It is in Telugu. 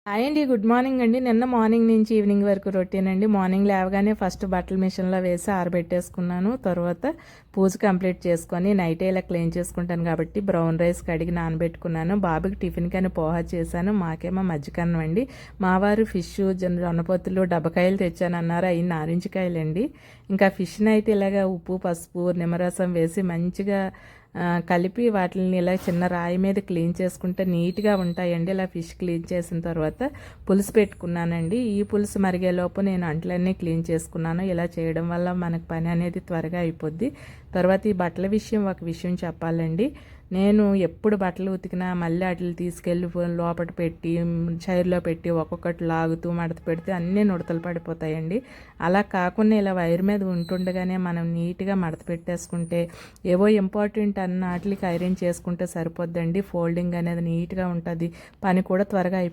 హాయ్ అండి. గుడ్ మార్నింగ్ అండి. నిన్న మార్నింగ్ నుంచి ఈవినింగ్ వరకు రొటీన్ అండి. మార్నింగ్ లేవగానే ఫస్ట్ బట్టలు మిషన్లో వేసి ఆరబెట్టేసుకున్నాను. తర్వాత పూజ కంప్లీట్ చేసుకొని నైట్ ఇలా క్లీన్ చేసుకుంటాను కాబట్టి బ్రౌన్ రైస్ కడిగి నానబెట్టుకున్నాను. బాబుకి టిఫిన్ కానీ పోహా చేశాను. మాకేమో మజ్జిగన్నం అండి. మా వారు ఫిష్ జొన్నపొత్తులు డబ్బకాయలు తెచ్చానన్నారు. అవి నారింజకాయలండి. ఇంకా ఫిష్ని అయితే ఇలాగ ఉప్పు పసుపు నిమ్మరసం వేసి మంచిగా కలిపి వాటిని ఇలా చిన్న రాయి మీద క్లీన్ చేసుకుంటే నీట్గా ఉంటాయండి. ఇలా ఫిష్ క్లీన్ చేసిన తర్వాత పులుసు పెట్టుకున్నానండి. ఈ పులుసు మరిగేలోపు నేను అంట్లన్నీ క్లీన్ చేసుకున్నాను. ఇలా చేయడం వల్ల మనకు పని అనేది త్వరగా అయిపోద్ది. తర్వాత ఈ బట్టల విషయం ఒక విషయం చెప్పాలండి. నేను ఎప్పుడు బట్టలు ఉతికినా మళ్ళీ వాటిని తీసుకెళ్ళి లోపల పెట్టి చైర్లో పెట్టి ఒక్కొక్కటి లాగుతూ మడత పెడితే అన్నీ నుడతలు పడిపోతాయండి. అలా కాకుండా ఇలా వైర్ మీద ఉంటుండగానే మనం నీట్గా మడత పెట్టేసుకుంటే ఏవో ఇంపార్టెంట్ అన్న వాటికి ఐరన్ చేసుకుంటే సరిపోద్దండి. ఫోల్డింగ్ అనేది నీట్గా ఉంటుంది, పని కూడా త్వరగా అయిపోతుంది.